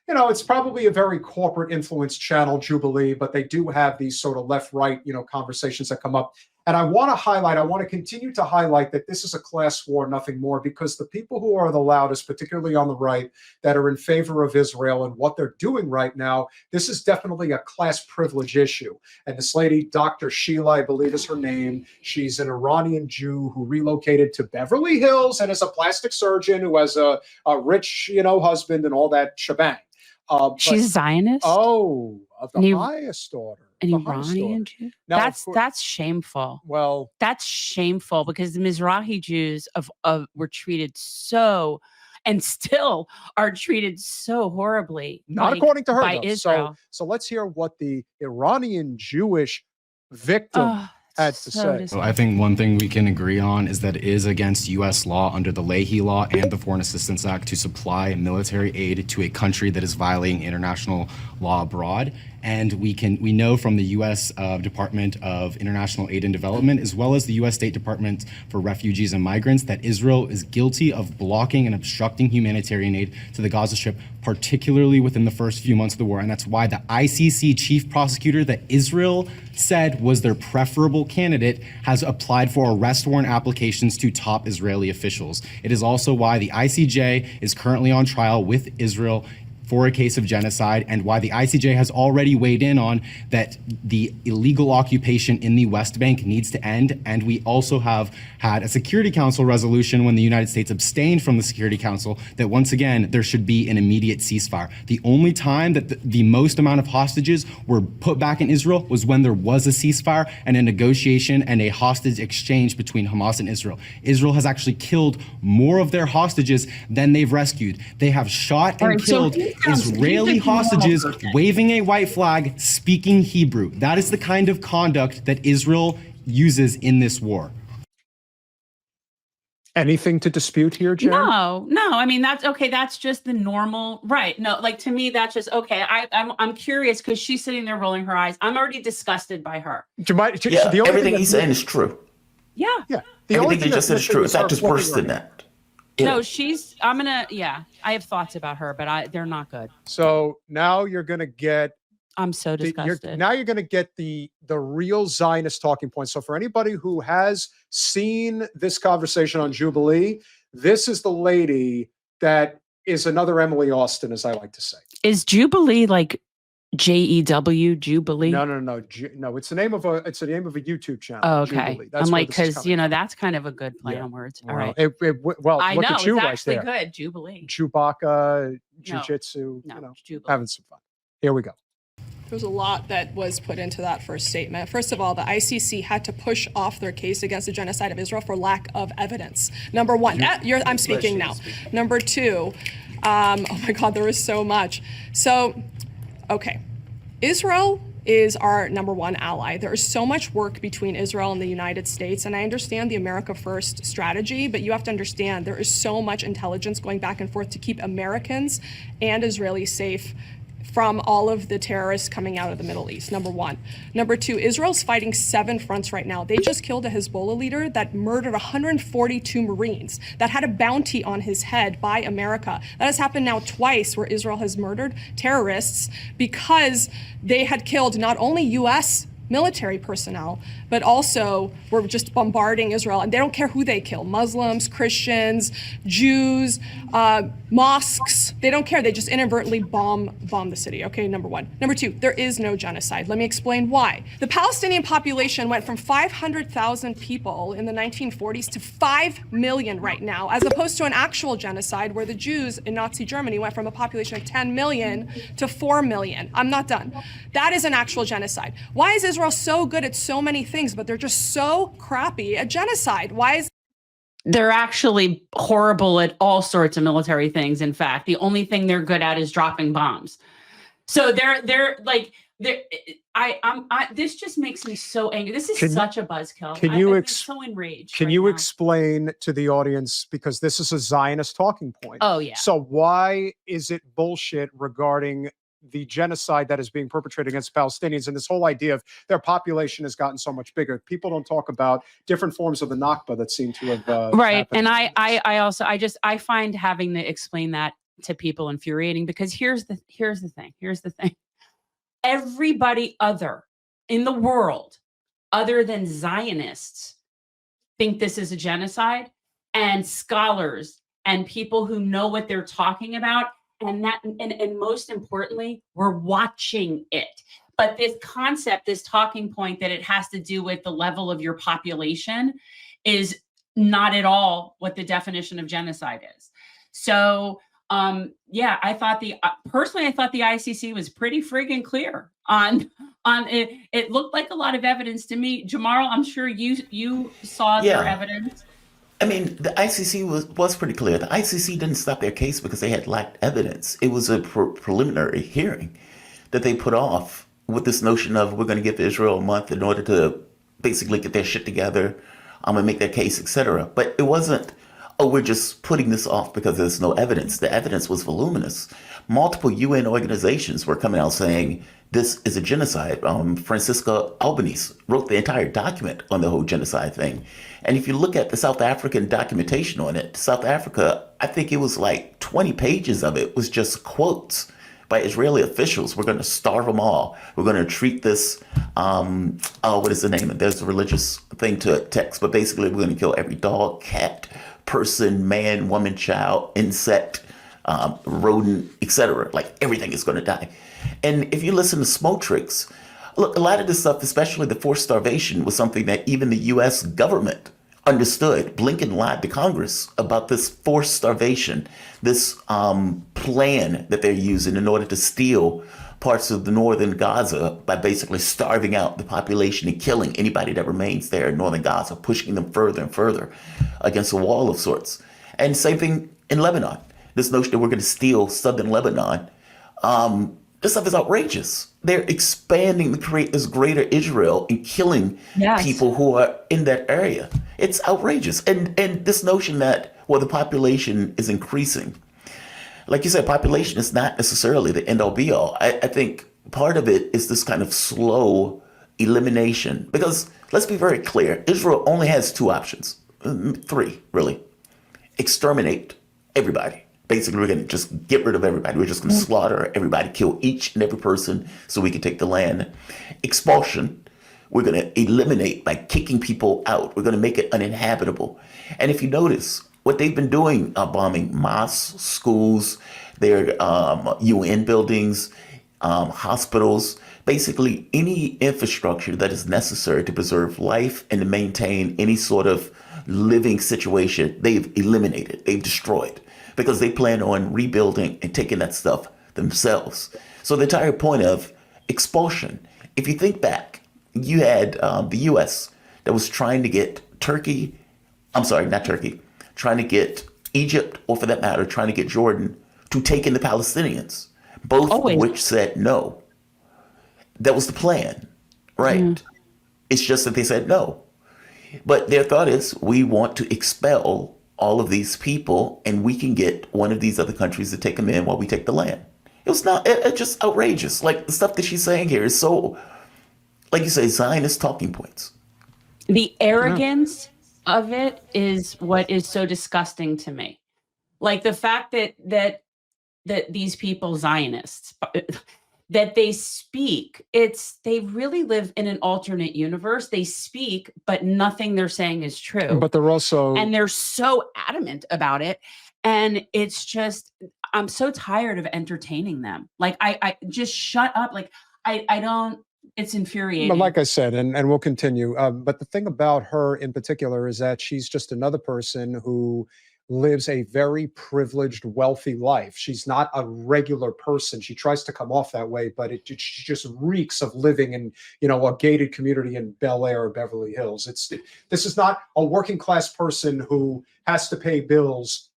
you know, it's probably a very corporate influenced channel, Jubilee, but they do have these sort of left-right, you know, conversations that come up. And I want to continue to highlight that this is a class war, nothing more, because the people who are the loudest, particularly on the right, that are in favor of Israel and what they're doing right now, this is definitely a class privilege issue. And this lady, Dr. Sheila, I believe is her name, she's an Iranian Jew who relocated to Beverly Hills and is a plastic surgeon who has a rich, you know, husband and all that shebang. She's Zionist? Oh, of the highest order. An Iranian Jew? Now, that's shameful. Well, that's shameful because the Mizrahi Jews were treated so, and still are treated so horribly. Not according to her, by though. Israel. So let's hear what the Iranian Jewish victim had to say. So I think one thing we can agree on is that it is against U.S. law under the Leahy Law and the Foreign Assistance Act to supply military aid to a country that is violating international law abroad. And we know from the U.S. Department of International Aid and Development, as well as the U.S. State Department for Refugees and Migrants, that Israel is guilty of blocking and obstructing humanitarian aid to the Gaza Strip, particularly within the first few months of the war. And that's why the ICC chief prosecutor that Israel said was their preferable candidate has applied for arrest warrant applications to top Israeli officials. It is also why the ICJ is currently on trial with Israel for a case of genocide, and why the ICJ has already weighed in on that the illegal occupation in the West Bank needs to end. And we also have had a Security Council resolution when the United States abstained from the Security Council that once again, there should be an immediate ceasefire. The only time that the most amount of hostages were put back in Israel was when there was a ceasefire and a negotiation and a hostage exchange between Hamas and Israel. Israel has actually killed more of their hostages than they've rescued. They have shot and killed Israeli hostages waving a white flag, speaking Hebrew. That is the kind of conduct that Israel uses in this war. Anything to dispute here, Jen? No. I mean, that's okay. That's just the normal, right? No, like to me, that's just okay. I'm curious because she's sitting there rolling her eyes. I'm already disgusted by her. Everything he's saying is true. Yeah. Everything he just said is true. It's not just worse than that. No, I have thoughts about her, but they're not good. So now you're going to get... I'm so disgusted. Now you're going to get the real Zionist talking points. So for anybody who has seen this conversation on Jubilee, this is the lady that is another Emily Austin, as I like to say. Is Jubilee like JEW Jubilee? No. No, it's the name of a YouTube channel. Oh, okay. I'm like, because that's kind of a good play on words. All right. Well, I look know, at you it's right actually there. Good. Jubilee. Chewbacca, Jiu-Jitsu, Jubilee. having some fun. Here we go. There's a lot that was put into that first statement. First of all, the ICC had to push off their case against the genocide of Israel for lack of evidence. Number one, I'm speaking now. Number two, oh my God, there is so much. So, okay, Israel is our number one ally. There is so much work between Israel and the United States, and I understand the America First strategy, but you have to understand there is so much intelligence going back and forth to keep Americans and Israelis safe from all of the terrorists coming out of the Middle East, number one. Number two, Israel's fighting 7 fronts right now. They just killed a Hezbollah leader that murdered 142 Marines, that had a bounty on his head by America. That has happened now twice where Israel has murdered terrorists because they had killed not only US military personnel, but also were just bombarding Israel, and they don't care who they kill, Muslims, Christians, Jews, mosques, they don't care, they just inadvertently bomb the city, okay, number one. Number two, there is no genocide. Let me explain why. The Palestinian population went from 500,000 people in the 1940s to 5 million right now, as opposed to an actual genocide where the Jews in Nazi Germany went from a population of 10 million to 4 million. I'm not done. That is an actual genocide. Why is Israel so good at so many things, but they're just so crappy at genocide? Why is... They're actually horrible at all sorts of military things. In fact, the only thing they're good at is dropping bombs. So this just makes me so angry. This is such a buzzkill. I'm so enraged. Can you explain to the audience, because this is a Zionist talking point? Oh, yeah. So why is it bullshit regarding the genocide that is being perpetrated against Palestinians, and this whole idea of their population has gotten so much bigger? People don't talk about different forms of the Nakba that seem to have right. happened. And I find having to explain that to people infuriating, because here's the thing. Everybody other in the world, other than Zionists, think this is a genocide, and scholars and people who know what they're talking about, and most importantly, we're watching it. But this concept, this talking point that it has to do with the level of your population is not at all what the definition of genocide is. So yeah, I thought personally, I thought the ICC was pretty friggin' clear on it. It looked like a lot of evidence to me. Jamarl, I'm sure you saw their evidence. I mean, the ICC was pretty clear. The ICC didn't stop their case because they had lacked evidence. It was a preliminary hearing that they put off with this notion of, we're going to give Israel a month in order to basically get their shit together, and make their case, etc. But it wasn't, oh, we're just putting this off because there's no evidence. The evidence was voluminous. Multiple UN organizations were coming out saying this is a genocide. Francisca Albanese wrote the entire document on the whole genocide thing. And if you look at the South African documentation on it, South Africa, I think it was like 20 pages of it was just quotes by Israeli officials. We're going to starve them all. We're going to treat this, what is the name? There's a religious thing to text, but basically we're going to kill every dog, cat, person, man, woman, child, insect, rodent, etc. Like everything is going to die. And if you listen to Smotrix, look, a lot of this stuff, especially the forced starvation, was something that even the U.S. government understood. Blinken lied to Congress about this forced starvation, this plan that they're using in order to steal parts of the northern Gaza by basically starving out the population and killing anybody that remains there in northern Gaza, pushing them further and further against a wall of sorts. And same thing in Lebanon. This notion that we're going to steal southern Lebanon, this stuff is outrageous. They're expanding to create this greater Israel and killing people who are in that area. It's outrageous. And this notion that, well, the population is increasing. Like you said, population is not necessarily the end all be all. I think part of it is this kind of slow elimination. Because let's be very clear, Israel only has two options. Three, really. Exterminate everybody. Basically, we're going to just get rid of everybody. We're just going to slaughter everybody, kill each and every person so we can take the land. Expulsion, we're going to eliminate by kicking people out. We're going to make it uninhabitable. And if you notice, what they've been doing, bombing mosques, schools, their UN buildings, hospitals, basically any infrastructure that is necessary to preserve life and to maintain any sort of living situation, they've eliminated, they've destroyed, because they plan on rebuilding and taking that stuff themselves. So the entire point of expulsion, if you think back, you had the U.S. that was trying to get trying to get Egypt, or for that matter, trying to get Jordan to take in the Palestinians, both of which said no. That was the plan, right? It's just that they said no. But their thought is, we want to expel all of these people, and we can get one of these other countries to take them in while we take the land. It's just outrageous. Like, the stuff that she's saying here is so, like you say, Zionist talking points. The arrogance of it is what is so disgusting to me. Like the fact that these people, Zionists, that they speak, they really live in an alternate universe. They speak, but nothing they're saying is true. But they're also, and they're so adamant about it. And it's just, I'm so tired of entertaining them. Like, I just shut up. Like, I don't, it's infuriating. But like I said, and we'll continue. But the thing about her in particular is that she's just another person who lives a very privileged, wealthy life. She's not a regular person. She tries to come off that way, but she just reeks of living in, a gated community in Bel Air or Beverly Hills. This is not a working class person who has to pay bills,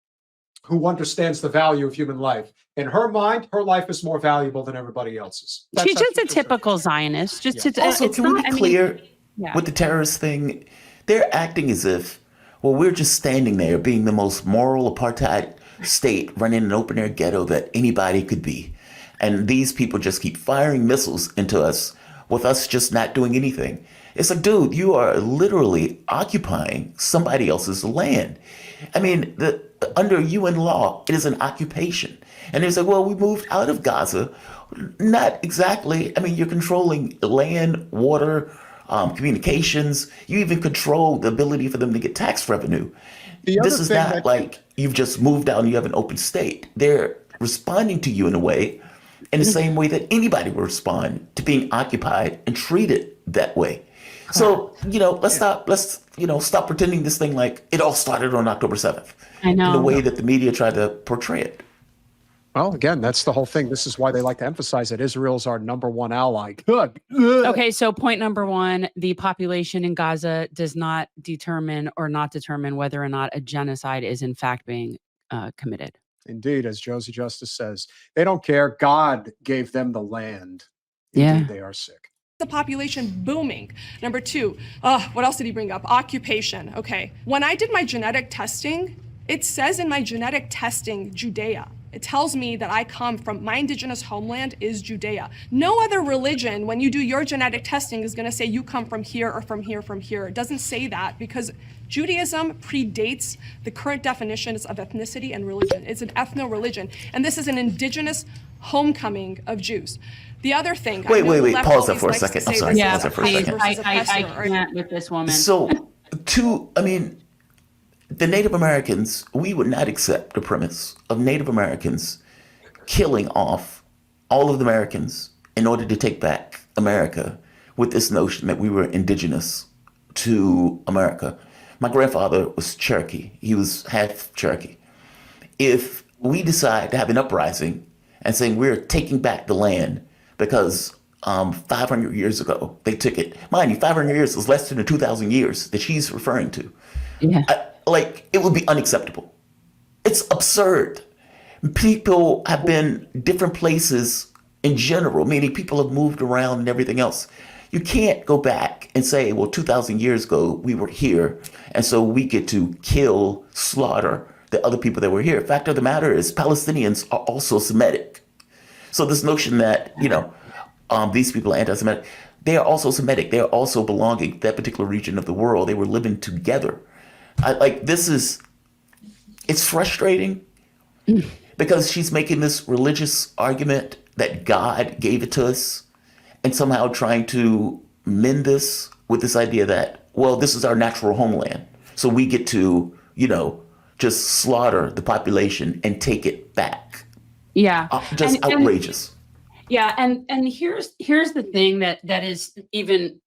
who understands the value of human life. In her mind, her life is more valuable than everybody else's. She's just a typical Zionist. Also, can we be clear with the terrorist thing? They're acting as if, well, we're just standing there being the most moral apartheid state running an open-air ghetto that anybody could be. And these people just keep firing missiles into us with us just not doing anything. It's like, dude, you are literally occupying somebody else's land. I mean, under UN law, it is an occupation. And they say, well, we moved out of Gaza. Not exactly. I mean, you're controlling land, water, communications. You even control the ability for them to get tax revenue. This is not like you've just moved out and you have an open state. They're responding to you in a way, in the same way that anybody would respond to being occupied and treated that way. So, let's stop pretending this thing like it all started on October 7th. I know. In the way that the media tried to portray it. Well, again, that's the whole thing. This is why they like to emphasize that Israel's our number one ally. Good. Okay, so point number one, the population in Gaza does not determine whether or not a genocide is in fact being committed. Indeed, as Josie Justice says, they don't care. God gave them the land. Yeah. Indeed, they are sick. The population booming. Number two, what else did he bring up? Occupation. Okay. When I did my genetic testing, it says in my genetic testing, Judea. It tells me that I come from, my indigenous homeland is Judea. No other religion, when you do your genetic testing, is going to say you come from here or from here, from here. It doesn't say that because Judaism predates the current definitions of ethnicity and religion. It's an ethno-religion. And this is an indigenous homecoming of Jews. The other thing. Wait. Pause that for a second. I'm sorry. Yeah, Pause that for a second. I can't with this woman. So, the Native Americans, we would not accept the premise of Native Americans killing off all of the Americans in order to take back America with this notion that we were indigenous to America. My grandfather was Cherokee. He was half Cherokee. If we decide to have an uprising and saying we're taking back the land because 500 years ago they took it, mind you, 500 years is less than the 2,000 years that she's referring to. Yeah. It would be unacceptable. It's absurd. People have been different places in general, meaning people have moved around and everything else. You can't go back and say, well, 2,000 years ago, we were here, and so we get to kill, slaughter the other people that were here. Fact of the matter is, Palestinians are also Semitic. So this notion that, these people are anti-Semitic, they are also Semitic. They are also belonging to that particular region of the world. They were living together. It's frustrating because she's making this religious argument that God gave it to us and somehow trying to mend this with this idea that, well, this is our natural homeland. So we get to, just slaughter the population and take it back. Yeah. Outrageous. Yeah. And here's the thing that is even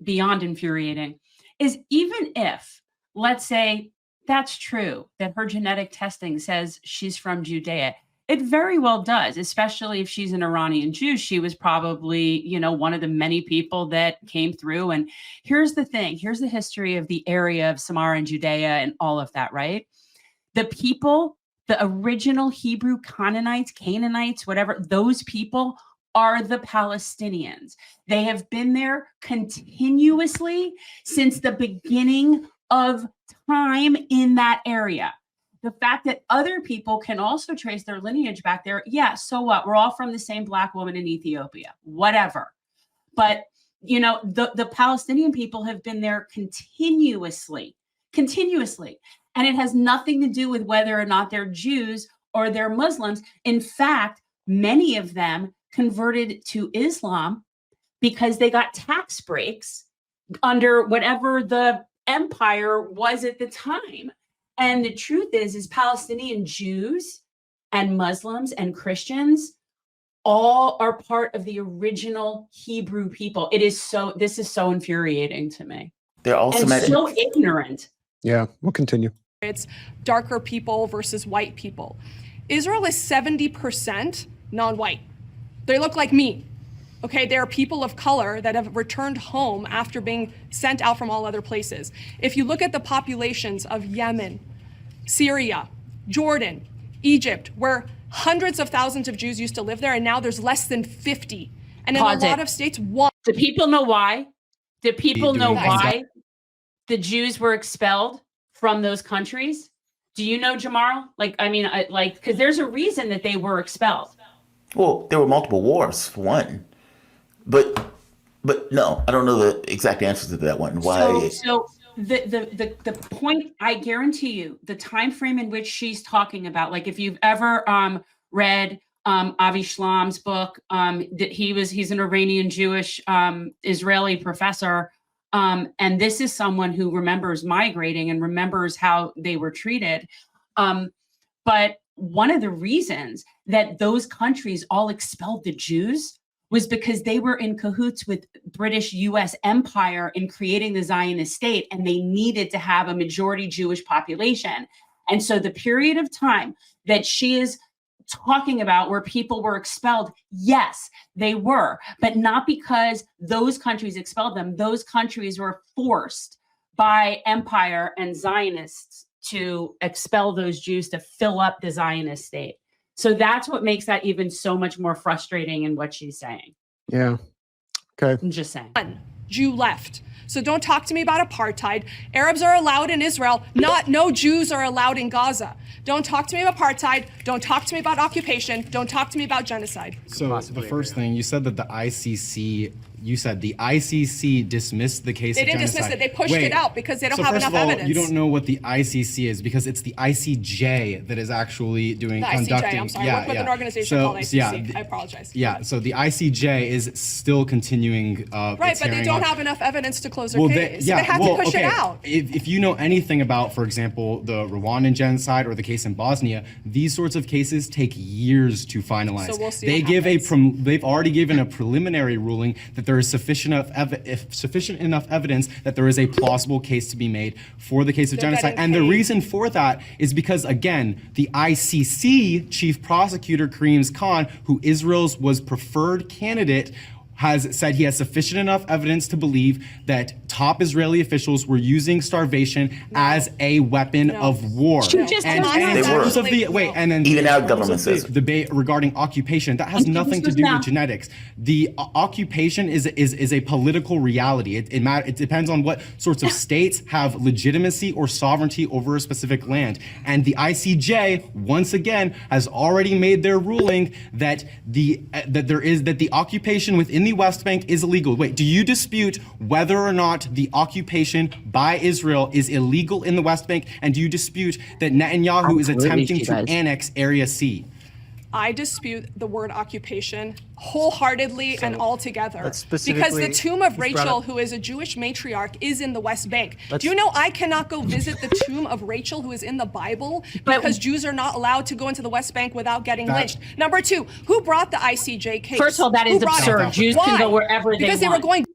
beyond infuriating is even if, let's say that's true, that her genetic testing says she's from Judea. It very well does, especially if she's an Iranian Jew. She was probably, one of the many people that came through. And here's the thing. Here's the history of the area of Samar and Judea and all of that, right? The people, the original Hebrew Canaanites, whatever, those people are the Palestinians. They have been there continuously since the beginning of time in that area. The fact that other people can also trace their lineage back there, yeah, so what? We're all from the same Black woman in Ethiopia, whatever. But, the Palestinian people have been there continuously. And it has nothing to do with whether or not they're Jews or they're Muslims. In fact, many of them converted to Islam because they got tax breaks under whatever the empire was at the time. And the truth is Palestinian Jews and Muslims and Christians all are part of the original Hebrew people. This is so infuriating to me. They're all Semitic. So ignorant. Yeah, we'll continue. It's darker people versus white people. Israel is 70% non-white. They look like me. Okay, there are people of color that have returned home after being sent out from all other places. If you look at the populations of Yemen, Syria, Jordan, Egypt, where hundreds of thousands of Jews used to live there, and now there's less than 50. And in a lot of states, one. Do people know why? Do people know why the Jews were expelled from those countries? Do you know, Jamarl? Because there's a reason that they were expelled. Well, there were multiple wars, for one. But But no, I don't know the exact answer to that one. Why? So the point, I guarantee you, the time frame in which she's talking about, like if you've ever read Avi Shlam's book, that he's an Iranian Jewish Israeli professor, and this is someone who remembers migrating and remembers how they were treated. But one of the reasons that those countries all expelled the Jews was because they were in cahoots with British US empire in creating the Zionist state, and they needed to have a majority Jewish population. And so the period of time that she is talking about where people were expelled, yes, they were, but not because those countries expelled them. Those countries were forced by empire and Zionists to expel those Jews to fill up the Zionist state. So that's what makes that even so much more frustrating in what she's saying. Yeah. Okay. I'm just saying. One Jew left. So don't talk to me about apartheid. Arabs are allowed in Israel. No Jews are allowed in Gaza. Don't talk to me about apartheid. Don't talk to me about occupation. Don't talk to me about genocide. So the first thing, you said that the ICC dismissed the case They of genocide. didn't dismiss it. They pushed it out because they don't have first enough of all, evidence. You don't know what the ICC is because it's the ICJ that is actually conducting. ICJ, I'm sorry. I work with an organization called ICC. I apologize. Yeah, so the ICJ is still continuing. Right, but they don't have enough evidence to close their case. They They have to push it out. If you know anything about, for example, the Rwandan genocide or the case in Bosnia, these sorts of cases take years to finalize. So we'll see They what give happens. they've already given a preliminary ruling that there is sufficient enough evidence that there is a plausible case to be made for the case of genocide. getting And the paid. reason for that is because, again, the ICC chief prosecutor, Karim Khan, who Israel's was preferred candidate, has said he has sufficient enough evidence to believe that top Israeli officials were using starvation as a weapon of war. You just and said in They were. terms of the and then Even in our terms government of the says it. debate regarding occupation, that has nothing to do with genetics. The occupation is a political reality. It depends on what sorts of states have legitimacy or sovereignty over a specific land. And the ICJ once again has already made their ruling that the occupation within the West Bank is illegal. Wait, do you dispute whether or not the occupation by Israel is illegal in the West Bank? And do you dispute that Netanyahu is attempting to annex Area C? I dispute the word occupation wholeheartedly and altogether. let's Because specifically- the tomb of you've brought Rachel, up- who is a Jewish matriarch, is in the West Bank. Do you know I cannot go visit the tomb of Rachel, who is in the Bible, because Jews are not allowed to go into the West Bank without getting lynched? Number two, who brought the ICJ case? First of all, that Who is brought it? absurd. Jews can Why? go wherever they Because they were want. going.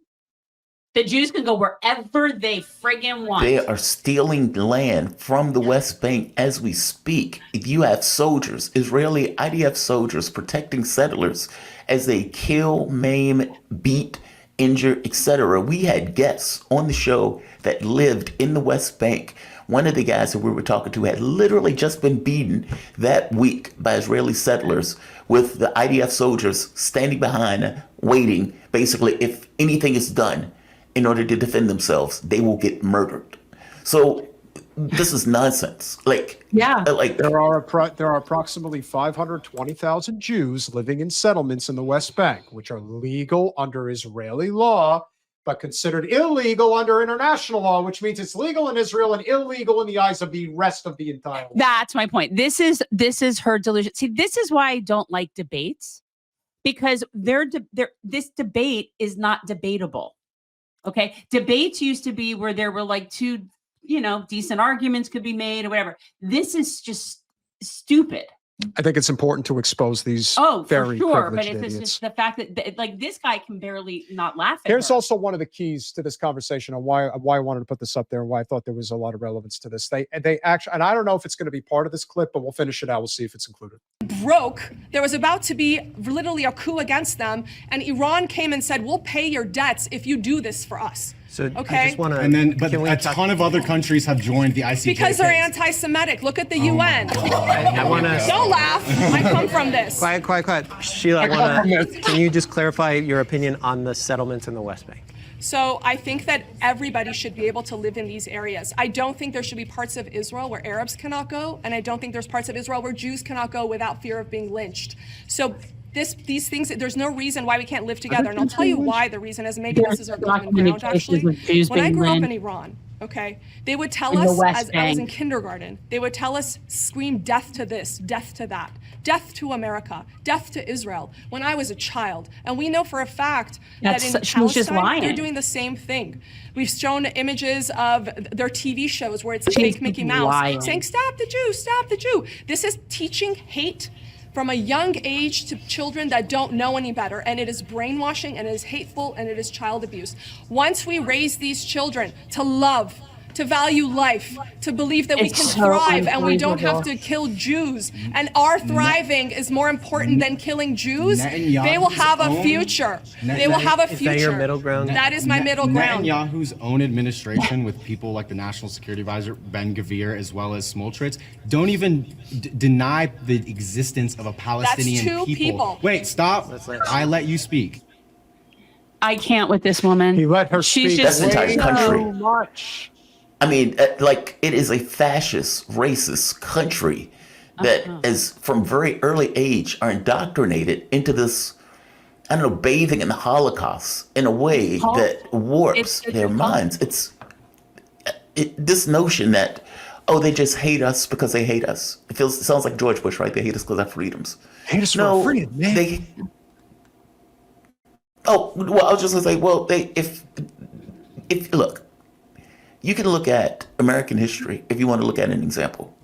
The Jews can go wherever they friggin' want. They are stealing land from the West Bank as we speak. You have soldiers, Israeli IDF soldiers, protecting settlers as they kill, maim, beat, injure, etc. We had guests on the show that lived in the West Bank. One of the guys that we were talking to had literally just been beaten that week by Israeli settlers, with the IDF soldiers standing behind, waiting. Basically, if anything is done in order to defend themselves, they will get murdered. So this is nonsense. There are approximately 520,000 Jews living in settlements in the West Bank, which are legal under Israeli law, but considered illegal under international law, which means it's legal in Israel and illegal in the eyes of the rest of the entire world. That's my point. This is her delusion. See, this is why I don't like debates, because this debate is not debatable. Okay, debates used to be where there were like two, decent arguments could be made or whatever. This is just stupid. I think it's important to expose these very for sure. But privileged it's idiots. just the fact that this guy can barely not laugh at Here's her. also one of the keys to this conversation on why I wanted to put this up there and why I thought there was a lot of relevance to this. They actually, and I don't know if it's going to be part of this clip, but we'll finish it out. We'll see if it's included. Broke. There was about to be literally a coup against them, and Iran came and said, "We'll pay your debts if you do this for us." So Okay. I just want to. And then, but a ton of other countries have joined the ICJ. Because they're case. anti-Semitic. Look at the UN. I want to. Don't laugh. I come from this. Quiet. Sheila, I want to. Can you just clarify your opinion on the settlements in the West Bank? So I think that everybody should be able to live in these areas. I don't think there should be parts of Israel where Arabs cannot go, and I don't think there's parts of Israel where Jews cannot go without fear of being lynched. So these things, there's no reason why we can't live together. And I'll tell you why the reason is, maybe this is our common ground, actually. When I grew up in Iran, okay, they would tell us, as I was in kindergarten, they would tell us, scream death to this, death to that, death to America, death to Israel, when I was a child. And we know for a fact that in Palestine, they're doing the same thing. We've shown images of their TV shows where it's a fake Mickey Mouse saying, stop the Jew, stop the Jew. This is teaching hate from a young age to children that don't know any better, and it is brainwashing, and it is hateful, and it is child abuse. Once we raise these children to love, to value life, to believe that we can thrive and we don't have to kill Jews, and our thriving is more important than killing Jews, they will have a future. They will have a future. Is that your middle ground? That is my middle ground. Netanyahu's own administration, with people like the National Security Advisor, Ben Gvir, as well as Smoltritz, don't even deny the existence of a Palestinian That's two people. Wait, stop. I let you speak. I can't with this woman. He let her She's speak. just That's the entire country. So much. I mean, like, it is a fascist, racist country that is from very early age are indoctrinated into this, I don't know, bathing in the Holocaust in a way that warps their minds. This notion that, oh, they just hate us because they hate us. It sounds like George Bush, right? They hate us because of our freedoms. Hate us for our freedom, man. Oh, well, I was just gonna say, well, if look, you can look at American history if you want to look at an example,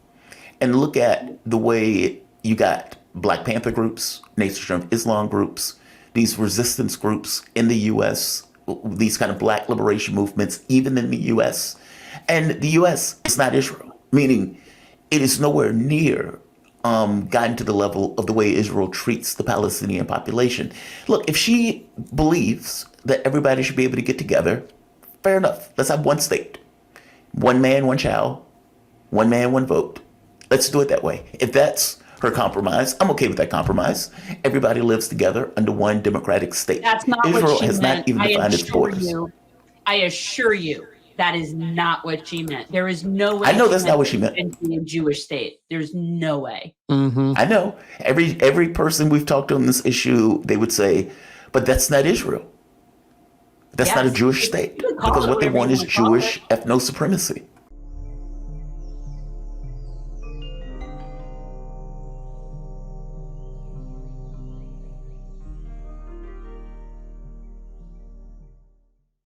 and look at the way you got Black Panther groups, Nation of Islam groups, these resistance groups in the U.S., these kind of Black liberation movements, even in the U.S. And the U.S. is not Israel, meaning it is nowhere near gotten to the level of the way Israel treats the Palestinian population. Look, if she believes that everybody should be able to get together, fair enough. Let's have one state. One man, one child. One man, one vote. Let's do it that way. If that's her compromise, I'm okay with that compromise. Everybody lives together under one democratic state. That's not Israel what she has meant. not even defined its borders. I assure you, that is not what she meant. There is no way. I know that's not what she meant. A Jewish state. There's no way. I know. Every person we've talked to on this issue, they would say, but that's not Israel. That's not a Jewish state. Because what they want is Jewish ethno-supremacy.